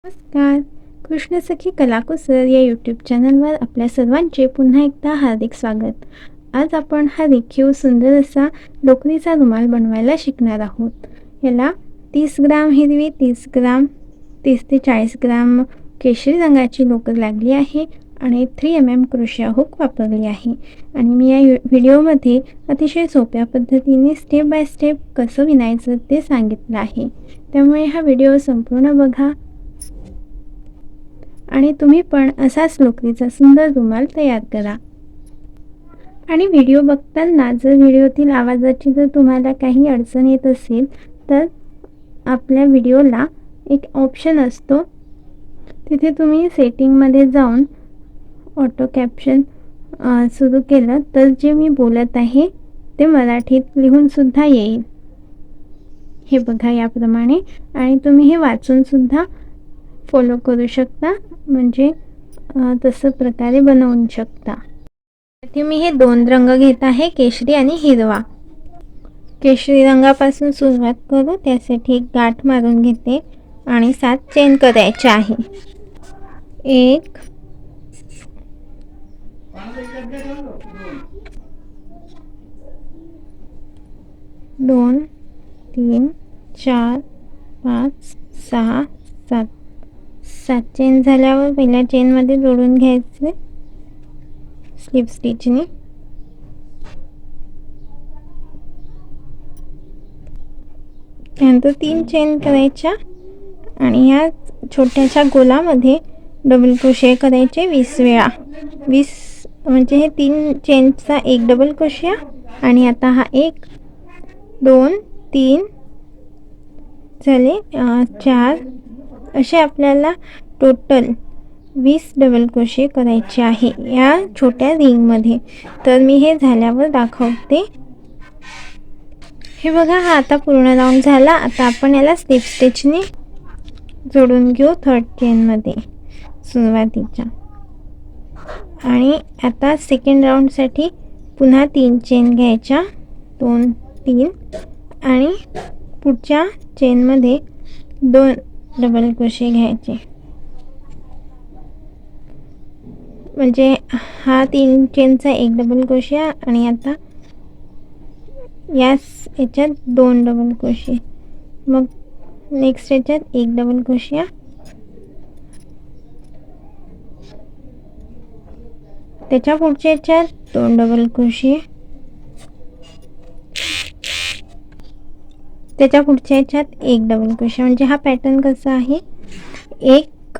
नमस्कार. कृष्णसखी कलाकुसर या यूट्यूब चॅनलवर आपल्या सर्वांचे पुन्हा एकदा हार्दिक स्वागत. आज आपण हा रेखीव सुंदर असा लोकरीचा रुमाल बनवायला शिकणार आहोत. याला 30 ग्राम हिरवी, 30 ते 40 ग्राम केशरी रंगाची लोकर लागली आहे आणि 3 mm क्रोशिया हुक वापरली आहे. आणि मी या व्हिडिओमध्ये अतिशय सोप्या पद्धतीने स्टेप बाय स्टेप कसं विणायचं ते सांगितलं आहे. त्यामुळे हा व्हिडिओ संपूर्ण बघा आणि तुम्ही पण असाच लोकरीचा सुंदर रुमाल तयार करा. आणि व्हिडिओ बघताना जर व्हिडिओतील आवाजाची जर तुम्हाला काही अडचण येत असेल तर आपल्या व्हिडिओला एक ऑप्शन असतो, तिथे तुम्ही सेटिंगमध्ये जाऊन ऑटो कॅप्शन सुरू केलं तर जे मी बोलत आहे ते मराठीत लिहून सुद्धा येईल. हे बघा याप्रमाणे. आणि तुम्ही हे वाचून सुद्धा फॉलो करू शकता, म्हणजे तसं प्रकारे बनवू शकता. त्यासाठी मी हे 2 रंग घेत आहे, केशरी आणि हिरवा. केशरी रंगापासून सुरुवात करू. त्यासाठी एक गाठ मारून घेते आणि 7 चेन करायचे आहे. 1 2 3 4 5 6 7 7 चेन झाल्यावर पहिल्या चेनमध्ये जोडून घ्यायचे स्लिप स्टिचने. त्यानंतर 3 चेन करायच्या आणि ह्या छोट्याशा गोलामध्ये डबल क्रोशिया करायचे 20 वेळा. 20 म्हणजे हे 3 चेनचा एक डबल क्रोशिया. आणि आता हा 1 2 3 झाले 4 असे आपल्याला टोटल 20 डबल क्रोशे करायचे आहे या छोट्या रिंगमध्ये. तर मी हे झाल्यावर दाखवते. हे बघा, हा आता पूर्ण राऊंड झाला. आता आपण याला स्लिप स्टिचने जोडून घेऊ 3rd चेनमध्ये सुरुवातीच्या. आणि आता सेकंड राऊंडसाठी पुन्हा 3 चेन घ्यायच्या, 2 3 आणि पुढच्या चेनमध्ये 2 डबल क्रोशे घ्यायचे. म्हणजे हा 3 चेनचा एक डबल क्रोशिया आणि आता याच्यात 2 डबल क्रोशे. मग नेक्स्ट याच्यात 1 डबल क्रोशिया, त्याच्या पुढच्या याच्यात 2 डबल क्रोशे, त्याच्या पुढच्या याच्यात 1 डबल क्रोशिया. म्हणजे हा पॅटर्न कसा आहे, 1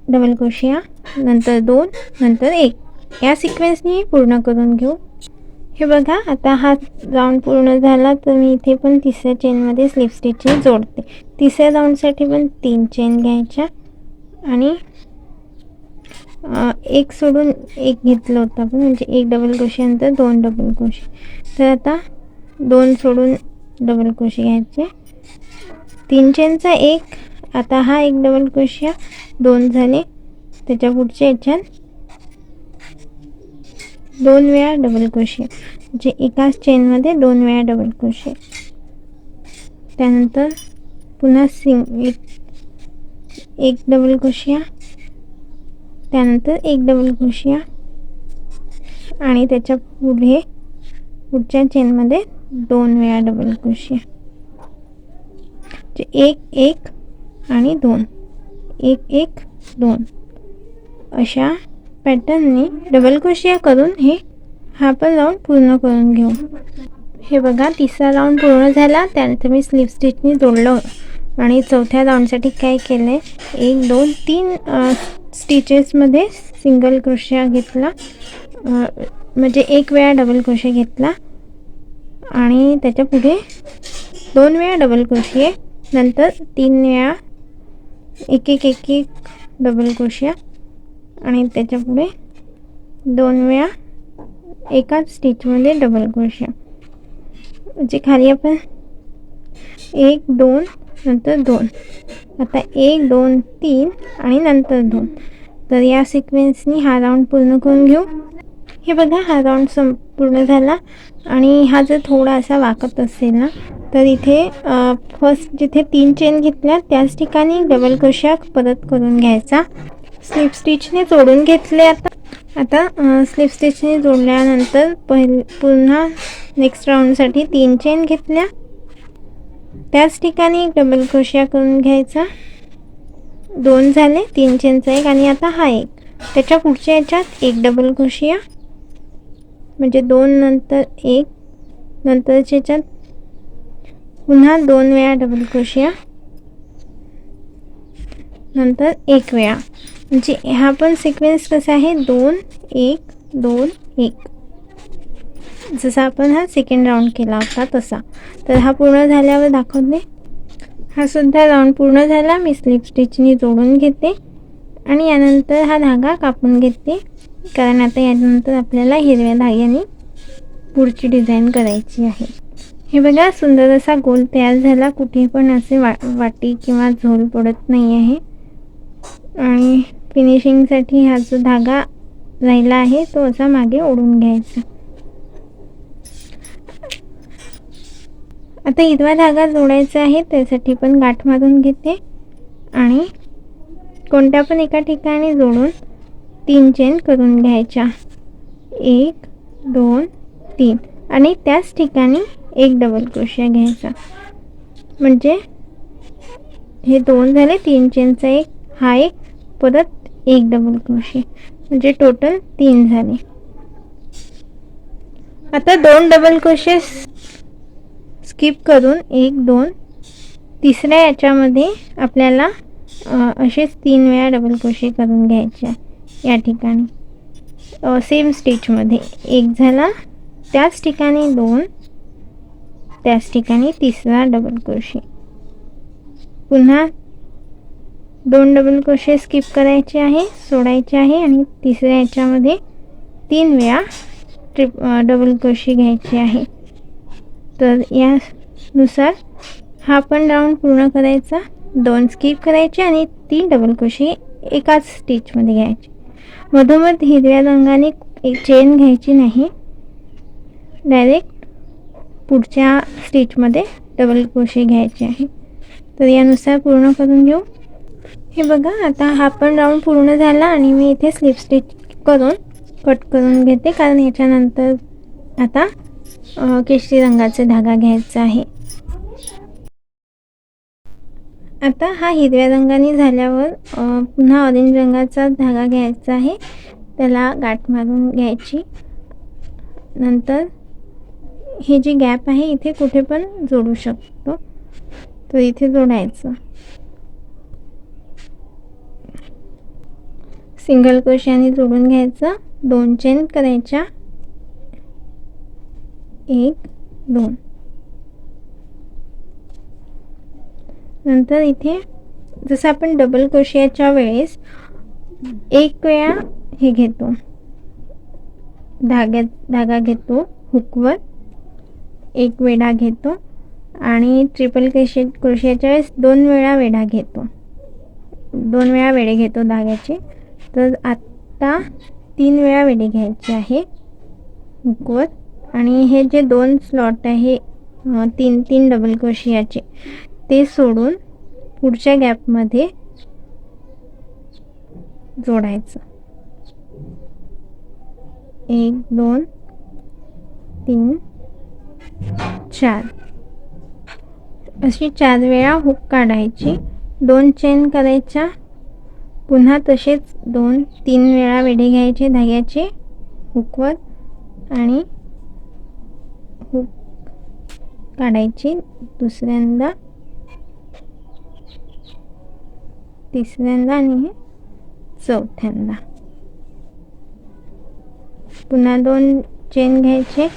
डबल क्रोशिया, नंतर 2, नंतर 1, या सिक्वेन्सने पूर्ण करून घेऊ. हे बघा, आता हा राऊंड पूर्ण झाला तर मी इथे पण 3ऱ्या चेनमध्ये स्लिप स्टिचने जोडते. 3ऱ्या राऊंडसाठी पण 3 चेन घ्यायच्या आणि एक सोडून एक घेतलं होतं आपण, म्हणजे 1 डबल क्रोशिया नंतर 2 डबल क्रोशिया. तर आता 2 सोडून डबल क्रोशिया घ्यायचे, 3 चेनचा 1. आता हा 1 डबल क्रोशिया, 2 झाले. त्याच्या पुढच्या याच्यात 2 वेळा डबल क्रोशिया, म्हणजे एकाच चेनमध्ये 2 वेळा डबल क्रोशिया. त्यानंतर पुन्हा एक डबल क्रोशिया, त्यानंतर 1 डबल क्रोशिया आणि त्याच्या पुढच्या चेनमध्ये 2 वेळा डबल क्रोशिया. 1 1 आणि 2, 1 1 2 अशा पॅटर्नने डबल क्रोशिया करून हा पण राऊंड पूर्ण करून घेऊ. हे बघा, 3रा राऊंड पूर्ण झाला. त्यानंतर मी स्लिप स्टिचने जोडलं आणि 4थ्या राऊंडसाठी काय केलं आहे, 1 2 3 स्टिचेसमध्ये सिंगल क्रोशिया घेतला, म्हणजे 1 वेळा डबल क्रोशिया घेतला आणि त्याच्या पुढे 2 वेळा डबल क्रोशिया, नंतर 3 वेळा एक डबल क्रोशिया आणि त्याच्या पुढे 2 वेळा एकाच स्टिचमध्ये डबल क्रोशिया. म्हणजे खाली आपण 1 2 नंतर 2, आता 1 2 3 आणि नंतर 2. तर या सिक्वेन्सनी हा राऊंड पूर्ण करून घेऊ. हे बघा, हा राऊंड पूर्ण झाला. आणि हा जर थोडासा वाकत असेल ना तर इथे फर्स्ट जिथे 3 चेन घेतल्या त्याच ठिकाणी डबल क्रोशिया परत करून घ्यायचा. स्लिप स्टिचने जोडून घेतले. आता स्लिप स्टिचने जोडल्यानंतर पुन्हा नेक्स्ट राऊंडसाठी 3 चेन घेतल्या, त्याच ठिकाणी डबल क्रोशिया करून घ्यायचा. 2 झाले, 3 चेनचा एक आणि आता हा एक. त्याच्या पुढच्या याच्यात एक डबल क्रोशिया, म्हणजे 2 नंतर 1, नंतरच्या याच्यात पुन्हा 2 वेळा डबल क्रोशिया, नंतर 1 वेळा. म्हणजे हा पण सिक्वेन्स कसा आहे 2 1 2 1, जसा आपण हा सेकंड राऊंड केला होता तसा. तर हा पूर्ण झाल्यावर दाखवते. हा सुद्धा राऊंड पूर्ण झाला. मी स्लिप स्टिचनी जोडून घेते आणि यानंतर हा धागा कापून घेते, कारण आता यानंतर आपल्याला हिरव्या धाग्याने पुढची डिझाईन करायची आहे. हे बघा, सुंदर असा गोल तयार झाला. कुठे पण असे वाटी किंवा झोल पडत नाही आहे. आणि फिनिशिंगसाठी हा जो धागा राहिला आहे तो असा मागे ओढून घ्यायचा. आता हिरवा धागा जोडायचा आहे, त्यासाठी पण गाठ मारून घेते आणि कोणत्या पण एका ठिकाणी जोडून 3 चेन करून घ्यायच्या. 1 2 3 आणि त्याच ठिकाणी एक डबल क्रोशिया घ्यायचा. म्हणजे हे 2 झाले, 3 चेनचा एक, हा एक, परत एक डबल क्रोशिया, म्हणजे टोटल 3 झाले. आता 2 डबल क्रोशिया स्किप करून 1 2 तिसऱ्या याच्यामध्ये आपल्याला असेच 3 वेळा डबल क्रोशिया करून घ्यायचे या ठिकाणी सेम स्टिचमध्ये. 1 झाला, त्याच ठिकाणी 2, त्याच ठिकाणी तिसरा डबल क्रोशिया, पुन्हा 2 डबल क्रोशिया स्किप करायचे आहे, सोडायचे आहे आणि तिसऱ्या याच्यामध्ये 3 वेळा डबल क्रोशिया घ्यायची आहे. तर यानुसार हा पण राऊंड पूर्ण करायचा. 2 स्किप करायचे आणि 3 डबल क्रोशिया एकाच स्टिचमध्ये घ्यायचे. मधोमध हिरव्या रंगाने एक चेन घ्यायची नाही, डायरेक्ट पुढच्या स्टिचमध्ये डबल क्रोशिया घ्यायचे आहे. तर यानुसार पूर्ण करून घेऊ. हे बघा, आता हा पण राऊंड पूर्ण झाला आणि मी इथे स्लिप स्टिच करून कट करून घेते, कारण याच्यानंतर आता केशरी रंगाचा धागा घ्यायचा आहे. आता हा हिरव्या रंगाने झाल्यावर पुन्हा ऑरेंज रंगाचा धागा घ्यायचा आहे, त्याला गाठ मारून घ्यायची. नंतर हे जी गॅप आहे इथे कुठे पण जोडू शकतो, तर इथे जोडायचं. सिंगल क्रोशियाने जोडून घ्यायचं. 2 चेन करायच्या, 1 2. नंतर इथे जसं आपण डबल क्रोशियाच्या वेळेस 1 वेळा हे घेतो, धागा घेतो हुकवर, 1 वेढा घेतो आणि ट्रिपल क्रोशियाच्या वेळेस 2 वेळा वेढा घेतो, 2 वेळा वेढे घेतो धाग्याचे. तर आता 3 वेळा वेढे घ्यायचे आहे हुकवर आणि हे जे 2 स्लॉट आहे 3 डबल क्रोशियाचे ते सोडून पुढच्या गॅपमध्ये जोडायचं. 1 2 3 4 अशी 4 वेळा हुक काढायची. 2 चेन करायच्या, पुन्हा तसेच 2 3 वेळा वेढे घ्यायचे धाग्याचे हुकवर आणि हुक काढायची. दुसऱ्यांदा, तिसऱ्यांदा आणि चौथ्यांदा. पुन्हा 2 चेन घ्यायचे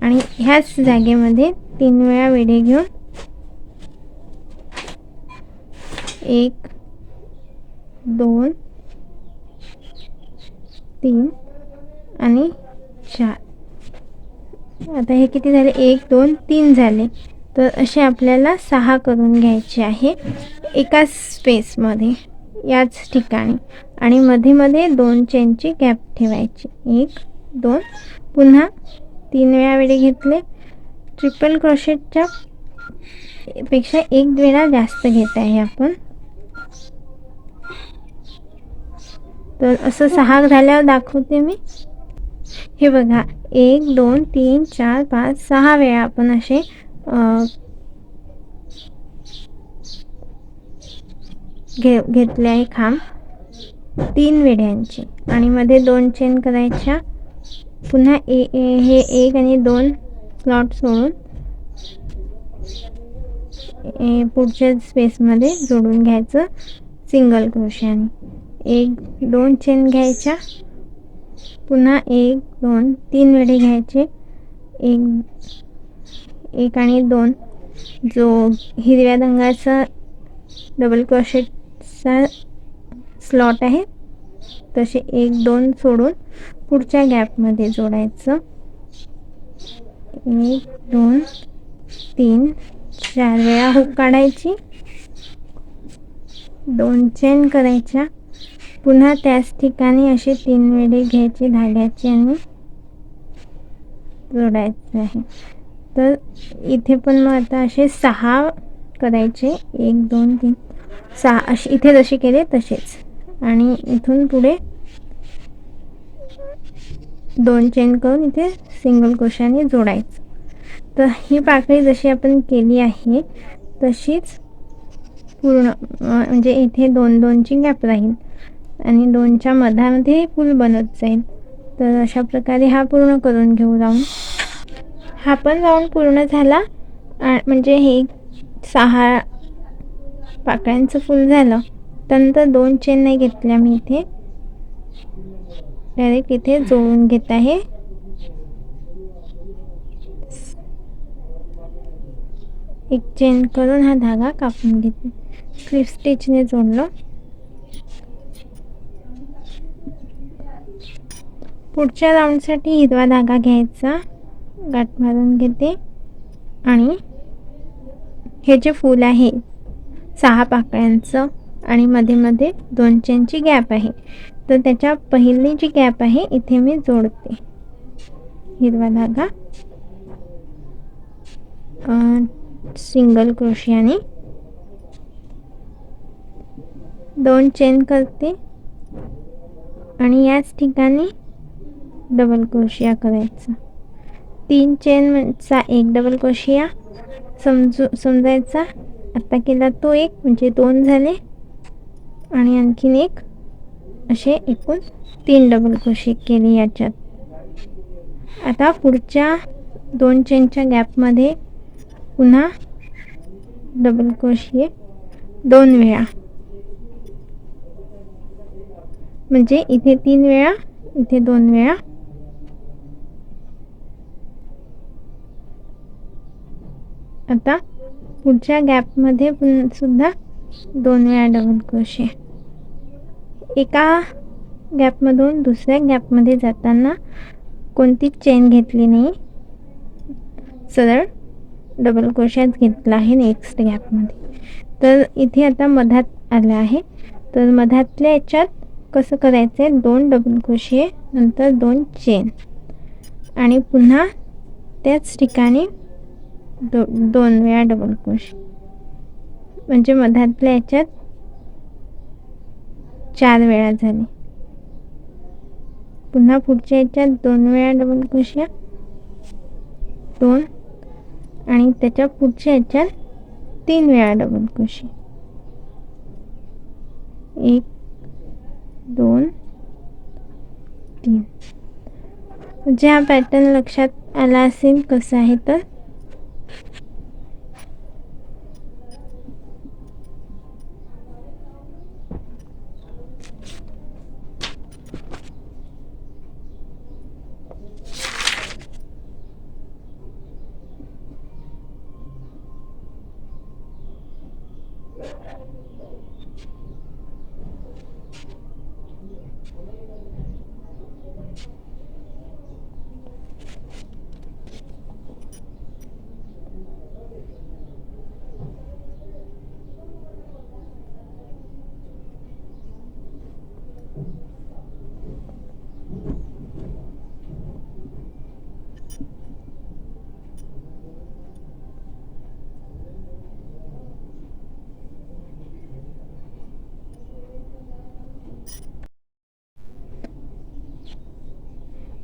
आणि ह्याच जागेमध्ये 3 वेळा वेढे घेऊन 1 2 3 आणि 4. आता हे किती झाले, 1 2 3 झाले. तर असे आपल्याला 6 करून घ्यायचे आहे एकाच स्पेसमध्ये, याच ठिकाणी. आणि मध्ये मध्ये 2 चेनची गॅप ठेवायची, 1 2, पुन्हा 3 वेळा विडे घेतले. ट्रिपल क्रोशेटच्या पेक्षा 1 वेळा जास्त घेत आहे आपण. तर असं 6 झाल्यावर दाखवते मी. हे बघा 1 2 3 4 5 6 वेळा आपण असे घेतले आहे खांब 3 वेड्यांची आणि मध्ये 2 चेन करायच्या. पुन्हा हे 1 आणि 2 स्लॉट सोडून पुढच्या स्पेसमध्ये जोडून घ्यायचं सिंगल क्रोशियाने. 1 2 चेन घ्यायच्या. पुन्हा 1 2 3 वेढे घ्यायचे. 1 आणि 2 जो हिरव्या रंगाचा डबल क्रोशेटचा स्लॉट आहे तसे 1 2 सोडून पुढच्या गॅपमध्ये जोडायचं. 1 2 3 4 वेळा हुक काढायची. 2 चेन करायच्या. पुन्हा त्याच ठिकाणी असे 3 वेढे घ्यायचे धाग्याचे आणि जोडायचे आहे. तर इथे पण मग आता असे 6 करायचे. 1 2 3 6 असे इथे जसे केले तसेच. आणि इथून पुढे 2 चेन करून इथे सिंगल क्रोशाने जोडायचं. तर ही पाकळी जशी आपण केली आहे तशीच पूर्ण म्हणजे इथे 2 2 ची गॅप राहील आणि 2च्या मधामध्ये फूल बनत जाईल. तर अशा प्रकारे हा पूर्ण करून घेऊ राऊंड. हा पण राऊंड पूर्ण झाला. म्हणजे हे 6 पाकळ्यांचं फूल झालं. त्यानंतर 2 चेन नाही घेतल्या मी इथे, डायरेक्ट इथे जोडून घेत आहे. एक चेन करून हा धागा कापून घेते. स्लिप स्टिचने जोडलं. पुढच्या राऊंडसाठी हिरवा धागा घ्यायचा, गाठ मारून घेते आणि हे जे फूल आहे 6 पाकळ्यांचं आणि मध्ये मध्ये 2 चेनची गॅप आहे, तर त्याच्या पहिली जी गॅप आहे इथे मी जोडते हिरवा धागा सिंगल क्रोशियाने. 2 चेन करते आणि याच ठिकाणी डबल क्रोशिया करायचा. 3 चेनचा एक डबल क्रोशिया समजायचा. आता केला तो एक म्हणजे 2 झाले आणि आणखीन एक असे एकूण 3 डबल क्रोशे केले याच्यात. आता पुढच्या 2 चेनच्या गॅपमध्ये पुन्हा डबल क्रोशिये 2 वेळा, म्हणजे इथे 3 वेळा इथे 2 वेळा. आता पुढच्या गॅपमध्ये सुद्धा 2 वेळा डबल क्रोशे. एका गॅपमधून दुसऱ्या गॅपमध्ये जाताना कोणतीच चेन घेतली नाही, सरळ डबल क्रोशाच घेतला आहे नेक्स्ट गॅपमध्ये. तर इथे आता मधात आलं आहे. तर मधातल्या याच्यात कसं करायचं आहे, 2 डबल क्रोशे नंतर 2 चेन आणि पुन्हा त्याच ठिकाणी 2 वेळा डबल क्रोशे, म्हणजे मधातल्या याच्यात 4 वेळा झाले. पुन्हा पुढच्या याच्यात 2 वेळा डबल क्रोशिया 2 आणि त्याच्या पुढच्या याच्यात 3 वेळा डबल क्रोशे 1 2 3. म्हणजे हा पॅटर्न लक्षात आला असेल कसं आहे. तर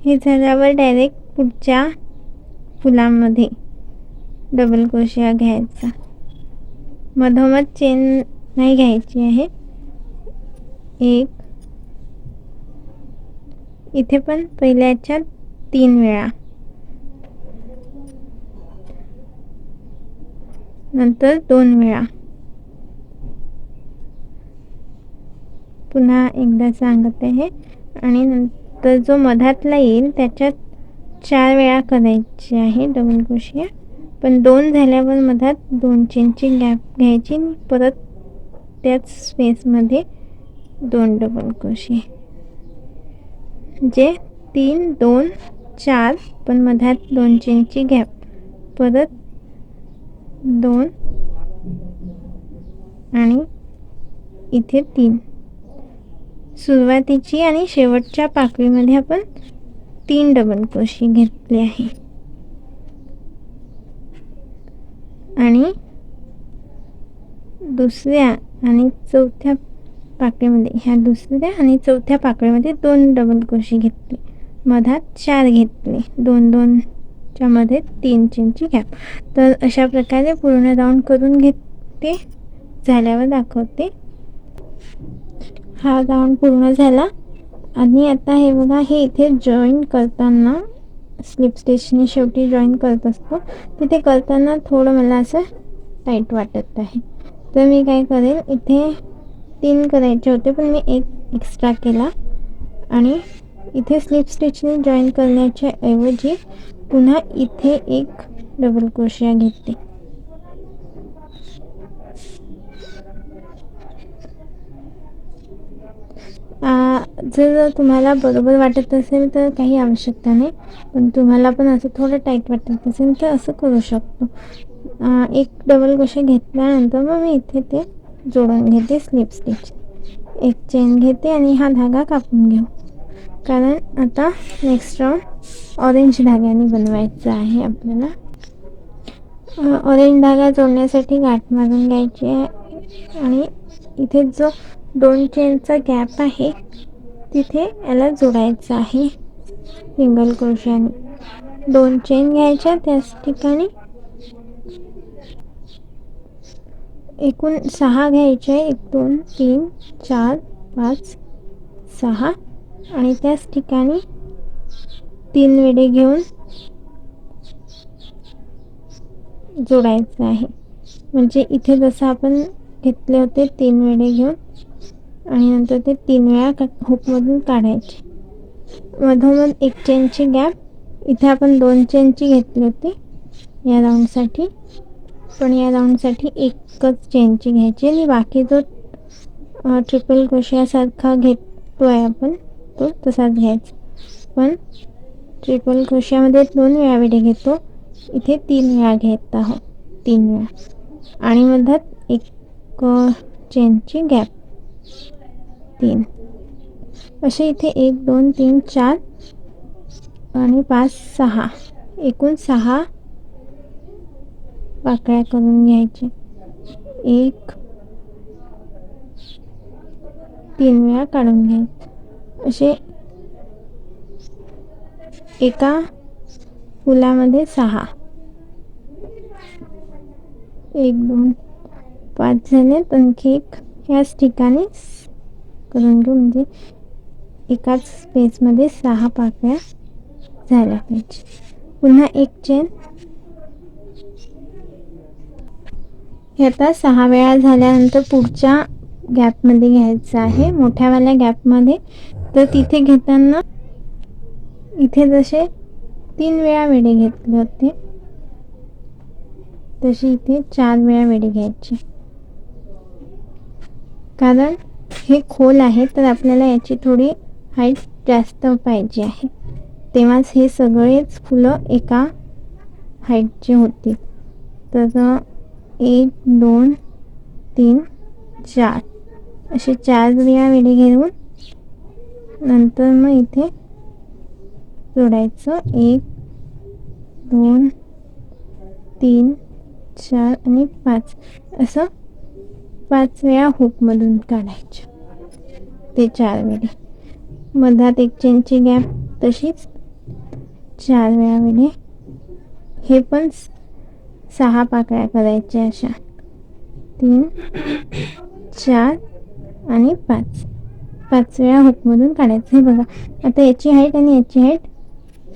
हे झाल्यावर डायरेक्ट पुढच्या फुलामध्ये डबल क्रोशिया घ्यायचा. मधोमध चेन नाही घ्यायची आहे. एक, इथे पण पहिल्याच्या 3 वेळा, नंतर 2 वेळा. पुन्हा एकदा सांगते आहे. आणि नंतर जो मधातला येईल त्याच्यात 4 वेळा करायची आहे डबल क्रोशिया. पण 2 झाल्यावर मधात 2 चेनची गॅप घ्यायची. परत त्याच स्पेसमध्ये 2 डबल क्रोशिया, जे 3, 2, 4. पण मधात 2 चेनची गॅप, परत 2 आणि इथे 3. सुरुवातीची आणि शेवटच्या पाकळीमध्ये आपण 3 डबल क्रोशिया घेतले आहे. आणि दुसऱ्या आणि चौथ्या पाकळीमध्ये, ह्या दुसऱ्या आणि चौथ्या पाकळीमध्ये 2 डबल क्रोशिया घेतले. मधात 4 घेतले. 2 2 च्या मध्ये 3 चेनची गॅप. तर अशा प्रकारे पूर्ण राऊंड करून घेते. झाल्यावर दाखवते. हा राऊंड पूर्ण झाला. आणि आता हे बघा, हे इथे जॉईन करताना स्लिप स्टिचने शेवटी जॉईन करत असतो, तिथे करताना थोडं मला असं टाईट वाटत आहे. तर मी काय करेल, इथे 3 करायचे होते पण मी 1 एक्स्ट्रा केला. आणि इथे स्लिप स्टिचने जॉईन करण्याच्या ऐवजी पुन्हा इथे 1 डबल क्रोशिया घेते. जर तुम्हाला बरोबर वाटत असेल तर काही आवश्यकता नाही, पण तुम्हाला पण असं थोडं टाईट वाटत असेल तर असं करू शकतो. 1 डबल क्रोशिया घेतल्यानंतर मग मी इथे ते जोडून घेते स्लिप स्टिच. 1 चेन घेते आणि हा धागा कापून घेऊ, कारण आता नेक्स्ट राऊंड ऑरेंज धाग्याने बनवायचं आहे आपल्याला. ऑरेंज धागा जोडण्यासाठी गाठ मारून घ्यायची आहे. आणि इथे जो 2 चेनचा गॅप आहे तिथे याला जोडायचं आहे सिंगल क्रोशियाने. 2 चेन घ्यायच्या त्याच ठिकाणी, एकूण 6 घ्यायचे. 1 2 3 4 5 6. आणि त्याच ठिकाणी 3 वेढे घेऊन जोडायचं आहे. म्हणजे इथे जसं आपण घेतले होते 3 वेढे घेऊन, आणि नंतर ते 3 वेळा हुकमधून काढायचे. मधोमध 1 चेनची गॅप. इथे आपण 2 चेनची घेतली होती या राऊंडसाठी, पण या राऊंडसाठी 1च चेनची घ्यायची. आणि बाकी जो ट्रिपल क्रोशियासारखा घेतो आहे आपण तो तसाच घ्यायचा. पण ट्रिपल क्रोशियामध्ये 2 वेळा वेढे घेतो, इथे 3 वेळा घेत आहोत. 3 वेळा. आणि मधात 1 चेनची गॅप, 3. असे इथे 1 2 3 4 आणि 5 6, एकूण 6 पाकळ्या करून घ्यायचे. 1 3 वेळा काढून घ्यायचे. असे एका फुलामध्ये 6, 1 2 5 झाले. आणखी 1 ह्याच ठिकाणी करून घेऊ, म्हणजे एकाच स्पेसमध्ये 6 पाकळ्या झाल्या पाहिजे. पुन्हा 1 चेन. हे आता 6 वेळा झाल्यानंतर पुढच्या गॅपमध्ये घ्यायचं आहे, मोठ्यावाल्या गॅपमध्ये. तर तिथे घेताना इथे जसे 3 वेळा वेढे घेतले होते तशी इथे 4 वेळा वेढे घ्यायचे. कारण हे खोल आहे तर आपल्याला याची थोडी हाईट जास्त पाहिजे आहे, तेव्हाच हे सगळेच फुलं एका हाईटचे होतील. तर 1 2 3 4 असे 4 वेळा वेढे घेऊन नंतर मग इथे जोडायचं. 1 2 3 4 आणि 5 असं 5 वेळा हुकमधून काढायचे ते 4 वेढे. मधात 1 चेनची गॅप तशीच 4 वेळा विडे. हे पण 6 पाकळ्या करायच्या अशा. 3 4 आणि 5. 5 वेळा हुकमधून काढायचं. हे बघा आता याची हाईट आणि याची हाईट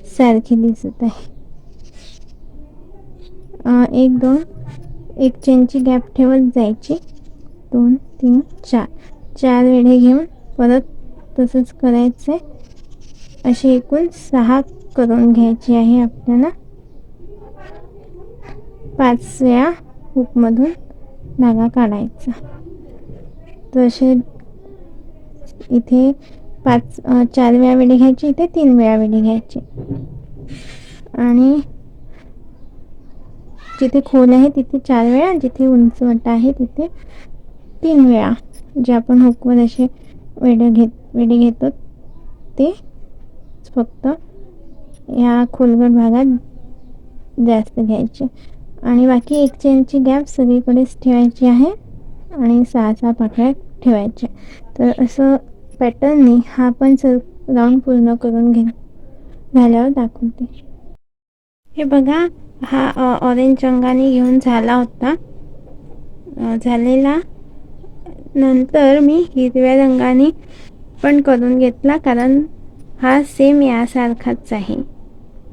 सारखी दिसत आहे. 1 2 एक चेनची गॅप ठेवत जायची. 2 3 4. 4 वेढे घेऊन परत तसंच करायचं आहे. असे एकूण 6 करून घ्यायचे आहे आपल्याला. 5 वेळा हुकमधून धागा काढायचा. तसे इथे 4 वेळा विडे घ्यायची, इथे 3 वेळा विडे घ्यायची. आणि जिथे खोल आहे तिथे 4 वेळा, जिथे उंचवट आहे तिथे 3 वेळा. जे आपण हुकवर असे विडे घेतो ते फक्त या खोलगट भागात जास्त घ्यायचे. आणि बाकी एक चेनची गॅप सगळीकडेच ठेवायची आहे आणि 6 पाकळ्या ठेवायच्या. तर असं पॅटर्नने हा पण राऊंड पूर्ण करून झाल्यावर दाखवते. हे बघा हा ऑरेंज रंगाने घेऊन झाला होता. झालेला नंतर मी हिरव्या रंगाने पण करून घेतला, कारण हा सेम यासारखाच आहे,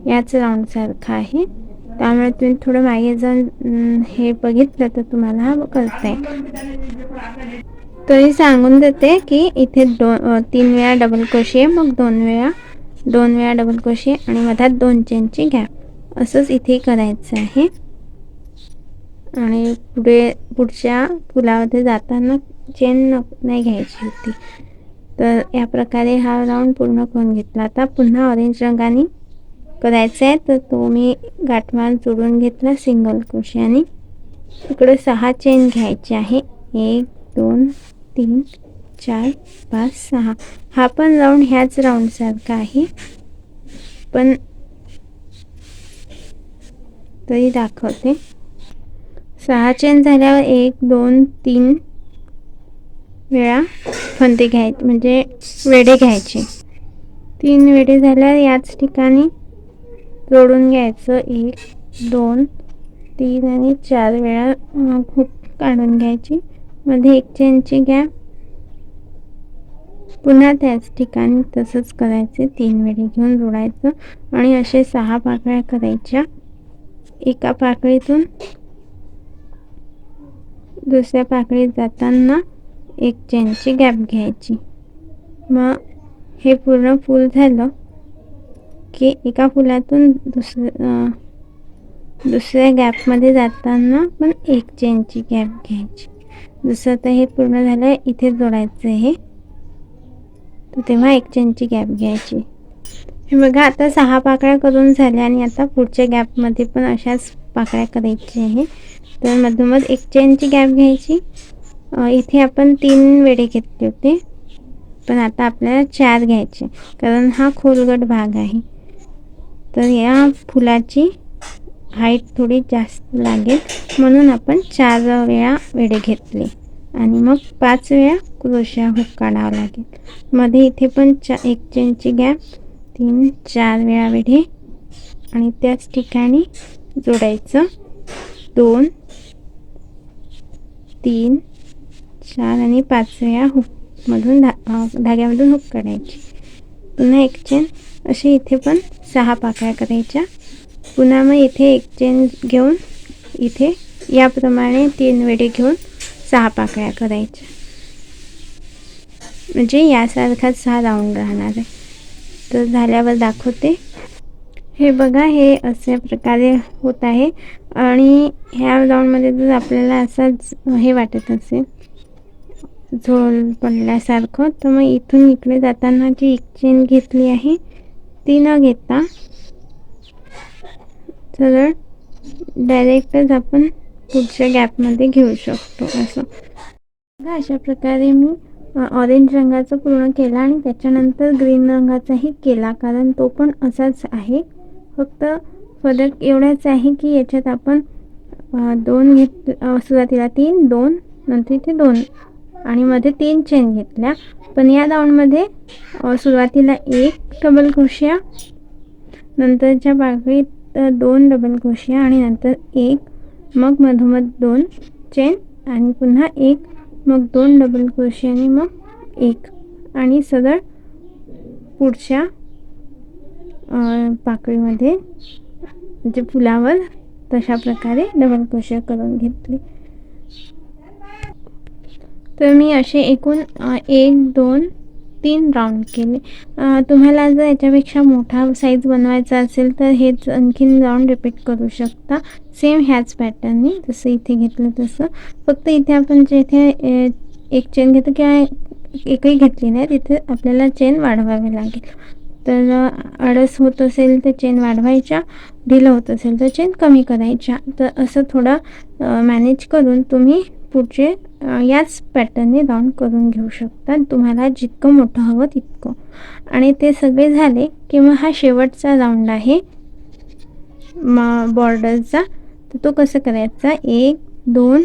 याच राऊंड सारखा आहे. त्यामुळे तुम्ही थोडं मागे जाऊन हे बघितलं तर तुम्हाला हा कळतंय. तरी सांगून देते की इथे 3 वेळा डबल क्रोशे, मग 2 वेळा डबल क्रोशे आणि मधात 2 चेनची गॅप, असंच इथे करायचं आहे. आणि पुढच्या फुलामध्ये जाताना चेन नाही घ्यायची होती. तर या प्रकारे हा राऊंड पूर्ण करून घेतला. आता पुन्हा ऑरेंज रंगाने करायचा आहे, तर तो मी गाठमार जोडून घेतला सिंगल क्रोशियाने. इकडे 6 चेन घ्यायचे आहे. 1 2 3 4 5 6. हा पण राऊंड ह्याच राऊंड सारखा आहे, पण तरी दाखवते. 6 चेन झाल्यावर 1 2 3 वेळा फंदे घ्यायचे, म्हणजे वेढे घ्यायचे. 3 वेढे झाल्यावर याच ठिकाणी जोडून घ्यायचं. 1 2 3 आणि 4 वेळा हुक काढून घ्यायची. मध्ये एक चेनची गॅप. पुन्हा त्याच ठिकाणी तसंच करायचे. 3 वेढे घेऊन जोडायचं आणि असे 6 पाकळ्या करायच्या. एका पाकळीतून दुसऱ्या पाकळीत जाताना एक चेनची गॅप घ्यायची. मग हे पूर्ण फूल झालं की एका फुलातून दुसऱ्या गॅपमध्ये जाताना पण एक चेनची गॅप घ्यायची. जसं आता हे पूर्ण झालं, इथे जोडायचं आहे, तर तेव्हा एक चेनची गॅप घ्यायची. हे बघा आता 6 पाकळ्या करून झाल्या आणि आता पुढच्या गॅपमध्ये पण अशाच पाकळ्या करायची आहे. तर मधोमध एक चेनची गॅप घ्यायची. इथे आपण 3 वेढे घेतले होते, पण आता आपल्याला 4 घ्यायचे, कारण हा खोलगट भाग आहे. तर या फुलाची हाईट थोडी जास्त लागेल म्हणून आपण 4 वेळा वेढे घेतले आणि मग 5 वेळा क्रोशा हुक काढावा लागेल. मध्ये इथे पण एक चेनची गॅप, 3 4 वेळा वेढे आणि त्याच ठिकाणी जोडायचं. 2 3 4 आणि 5 वेळा हुकमधून धाग्यामधून हुक काढायची. पुन्हा एक चेन. असे इथे पण 6 पाकळ्या करायच्या. पुन्हा मग इथे एक चेन घेऊन इथे याप्रमाणे 3 वेढे घेऊन 6 पाकळ्या करायच्या. म्हणजे यासारखाच हा राऊंड राहणार आहे. तर झाल्यावर दाखवते. हे बघा, हे अशा प्रकारे होत आहे. आणि ह्या राऊंडमध्ये जर आपल्याला असाच हे वाटत असेल झोल पडल्यासारखं, तर मग इथून इकडे जाताना जी एक चेन घेतली आहे ती न घेता सरळ डायरेक्टच आपण पुढच्या गॅपमध्ये घेऊ शकतो. असं अशा प्रकारे मी ऑरेंज रंगाचा पूर्ण केला आणि त्याच्यानंतर ग्रीन रंगाचाही केला, कारण तो पण असाच आहे. फक्त फरक एवढाच आहे की याच्यात आपण 2 सुरुवातीला 3 2 नंतर इथे 2 आणि मध्ये 3 चेन घेतल्या. पण या राऊंडमध्ये सुरुवातीला 1 डबल क्रोशिया, नंतरच्या पाकळीत 2 डबल क्रोशिया आणि नंतर 1, मग मधोमध 2 चेन आणि पुन्हा 1, मग 2 डबल क्रोशिया आणि मग 1 आणि सरळ पुढच्या पाकळीमध्ये म्हणजे फुलावर तशा प्रकारे डबल क्रोशिया करून घेतली. तर मी असे एकूण 1, 2, 3 राऊंड केले. तुम्हाला जर याच्यापेक्षा मोठा साईज बनवायचा असेल तर हेच आणखीन राऊंड रिपीट करू शकता सेम ह्याच पॅटर्ननी जसं इथे घेतलं तसं. फक्त इथे आपण जिथे एक चेन घेतो किंवा एकही घेतली नाही तिथे आपल्याला चेन वाढवावी लागेल. तर आळस होत असेल तर चेन वाढवायच्या, ढिलं होत असेल तर चेन कमी करायच्या. तर असं थोडं मॅनेज करून तुम्ही पुढचे याच पॅटर्नने राऊंड करून घेऊ शकता तुम्हाला जितकं मोठं हवं तितकं. आणि ते सगळे झाले की मग हा शेवटचा राऊंड आहे बॉर्डरचा. तर तो कसं करायचा, 1, 2,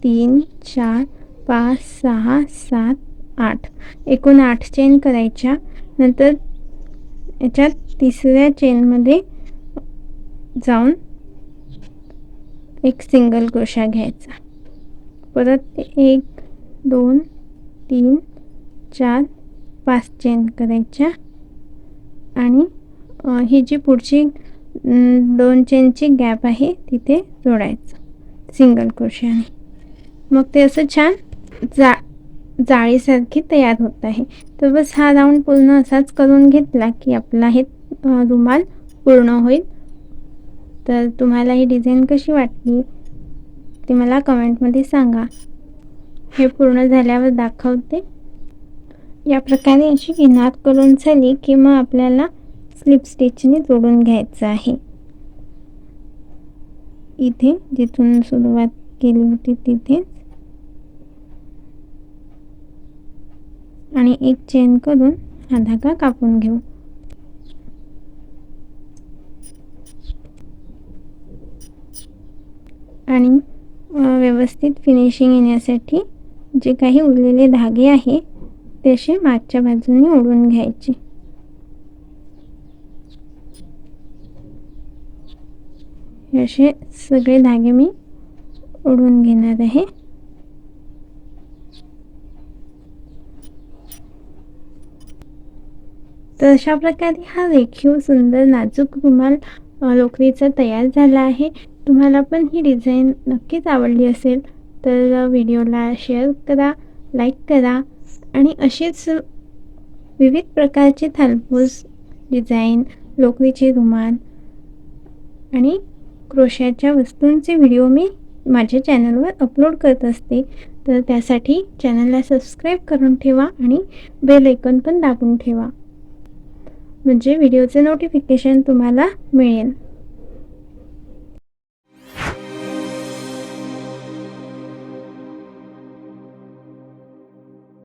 3, 4, 5, 6, 7, 8 एकूण 8 चेन करायच्या. नंतर याच्यात तिसऱ्या चेनमध्ये जाऊन एक सिंगल क्रोशा घ्यायचा. परत 1, 2, 3, 4, 5 चेन करायच्या आणि ही जी पुढची 2 चेनची गॅप आहे तिथे जोडायचं सिंगल क्रोशाने. मग ते असं छान जाळीसारखी तयार होत आहे. तर बस हा राऊंड पूर्ण असाच करून घेतला की आपला हे रुमाल पूर्ण होईल. तर तुम्हाला ही डिझाईन कशी वाटली ते मला कमेंटमध्ये सांगा. हे पूर्ण झाल्यावर दाखवते. या प्रकारे अशी किनार करून झाली की मग आपल्याला स्लिप स्टिचने जोडून घ्यायचं आहे. इथे जिथून सुरुवात केली होती तिथे आणि एक चेन करून हा धागा कापून घेऊ. आणि व्यवस्थित फिनिशिंग येण्यासाठी जे काही उरलेले धागे आहे ते असे मागच्या बाजूने ओढून घ्यायचे. हे असे सगळे धागे मी ओढून घेणार आहे. तर अशा प्रकारे हा रेखीव सुंदर नाजूक रुमाल लोकरीचा तयार झाला आहे. तुम्हाला पण ही डिझाईन नक्कीच आवडली असेल तर व्हिडिओला शेअर करा, लाईक करा आणि असेच विविध प्रकारचे थालपूस डिझाईन, लोकरीचे रुमाल आणि क्रोशाच्या वस्तूंचे व्हिडिओ मी माझ्या चॅनलवर अपलोड करत असते. तर त्यासाठी चॅनलला सबस्क्राईब करून ठेवा आणि बेल आयकॉन पण दाबून ठेवा म्हणजे व्हिडिओचे नोटिफिकेशन तुम्हाला मिळेल.